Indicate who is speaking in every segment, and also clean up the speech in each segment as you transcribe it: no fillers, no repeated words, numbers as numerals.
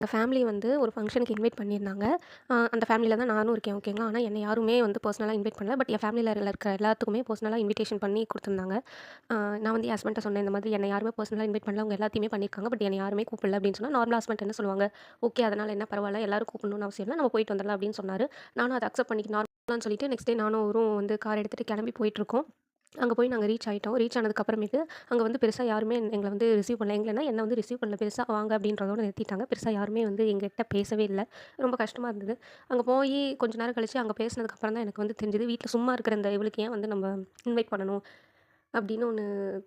Speaker 1: எங்க ஃபேமிலி வந்து ஒரு ஃபங்ஷனுக்கு இன்வைட் பண்ணியிருந்தாங்க. அந்த ஃபேமிலில தான் நானும் இருக்கேன் ஓகேங்களா. ஆனா என்னை யாருமே வந்து பர்சனலா இன்வைட் பண்ணல. பட் என் ஃபேமிலில இருக்கிற எல்லாத்துக்குமே பர்சனலா இன்விடேஷன் பண்ணி குடுத்துருந்தாங்க. நான் வந்து என் ஹஸ்பண்ட்ட சொன்னேன், இந்த மாதிரி என்னை யாருமே பர்சனலா இன்வைட் பண்ணல. அவங்க எல்லாத்தையுமே பண்ணியிருக்காங்க. பட் என்னை யாருமே கூப்பிடல அப்படின்னு சொன்னா, நார்மலா ஹஸ்பண்ட் என்ன சொல்லுவாங்க, ஓகே அதனால என்ன பரவால்ல. எல்லாரும் கூப்பிடணும்னு அவசியம் இல்ல. நம்ம போயிட்டு வந்துடலாம் அப்படின்னு சொன்னாரு. நானும் அத அக்செப்ட் பண்ணிட்டு நார்மலான்னு சொல்லிட்டு நெக்ஸ்ட் டே நானும் அவரும் வந்து கார் எடுத்துட்டு கிளம்பி போயிட்டுருக்கோம். அங்க போய் நாங்க ரீச் ஆயிட்டோம். ரீச் ஆனதுக்கு அப்புறமேட்டு அங்க வந்து பெருசா யாருமே எங்கள வந்து ரிசீவ் பண்ணல. எங்களன்னா என்ன வந்து ரிசீவ் பண்ணல. பெருசா வாங்க அப்படின்றதோட நிறுத்திட்டாங்க. பெருசா யாருமே வந்து எங்ககிட்ட பேசவே இல்ல. ரொம்ப கஷ்டமா இருந்தது. அங்க போயி கொஞ்ச நேரம் கழிச்சு அங்க பேசினதுக்கு அப்புறம் தான் எனக்கு வந்து தெரிஞ்சது, வீட்ல சும்மா இருக்கிற இந்த இவளுக்கு ஏன் வந்து நம்ம இன்வைட் பண்ணணும் அப்படின்னு ஒண்ணு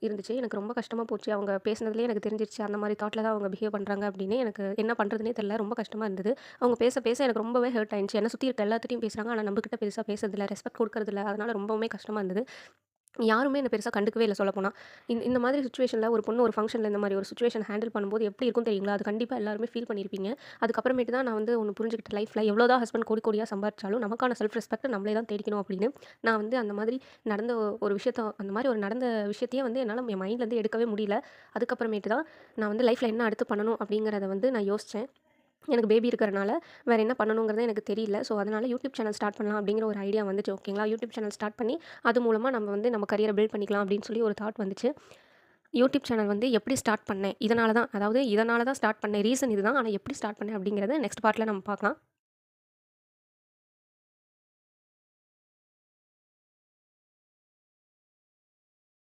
Speaker 1: இருந்துச்சு. எனக்கு ரொம்ப கஷ்டமா போச்சு. அவங்க பேசினதுலயே எனக்கு தெரிஞ்சிருச்சு. அந்த மாரி தாட்ல தான் அவங்க பிஹேவ் பண்றாங்க அப்படின்னு எனக்கு என்ன பண்றதுன்னே தெரியல. ரொம்ப கஷ்டமா இருந்தது. அவங்க பேச பேச எனக்கு ரொம்பவே ஹர்ட் ஆயிருச்சு. என்ன சுத்தி இருக்க எல்லாத்துட்டயும் பேசுறாங்க. ஆனா நம்மகிட்ட பெருசா பேசுறதில்ல. ரெஸ்பெக்ட் குடுக்குறதில்ல. அதனால ரொம்பவுமே கஷ்டமா இருந்தது. யாருமே என்ன பெருசா கண்டுக்கவே இல்ல சொல்லப்போனா. இந்த மாதிரி சிச்சுவேஷன்ல ஒரு பொண்ணு ஒரு ஃபங்ஷன்ல இந்த மாரி ஒரு சிச்சுவேஷன் ஹேண்டில் பண்ணும்போது எப்படி இருக்கும் தெரியுங்களா? அது கண்டிப்பா எல்லாருமே ஃபீல் பண்ணியிருப்பீங்க. அதுக்கப்புறமேட்டு தான் நான் வந்து ஒண்ணு புரிஞ்சுக்கிட்டேன் லைஃப்ல எவ்வளோ தான் ஹஸ்பண்ட் கோடி கோடியா சம்பாரிச்சாலும் நமக்கான செல்ஃப் ரெஸ்பெக்ட்ட நம்மளே தான் தேடிக்கணும் அப்படின்னு. நான் வந்து அந்த மாதிரி நடந்த ஒரு விஷயத்த அந்த மாரி ஒரு நடந்த விஷயத்தையே வந்து என்னால என் மைண்ட்லேருந்து எடுக்கவே முடியல. அதுக்கப்புறமேட்டு தான் நான் வந்து லைஃப்ல என்ன அடுத்து பண்ணணும் அப்படிங்கிறத வந்து நான் யோசிச்சேன். எனக்கு பேபி இருக்கிறனால, வேற என்ன பண்ணணுங்கிறது எனக்கு தெரியல. ஸோ, அதனால யூடியூப் சேனல் ஸ்டார்ட் பண்ணலாம் அப்படிங்கிற ஒரு ஐடியா வந்துச்சு ஓகேங்களா. யூடியூப் சேனல் ஸ்டார்ட் பண்ணி, அது மூலமா நம்ம வந்து நம்ம கரியர பில்ட் பண்ணிக்கலாம் அப்படின்னு சொல்லி ஒரு தாட் வந்துச்சு. யூடியூப் சேனல் வந்து எப்படி ஸ்டார்ட் பண்ணேன்? இதனால தான் ஸ்டார்ட் பண்ணேன். ரீசன் இதுதான். ஆனா எப்படி ஸ்டார்ட் பண்ணேன் அப்படிங்கிறத நெக்ஸ்ட் பார்ட்ல நம்ம பார்க்கலாம்.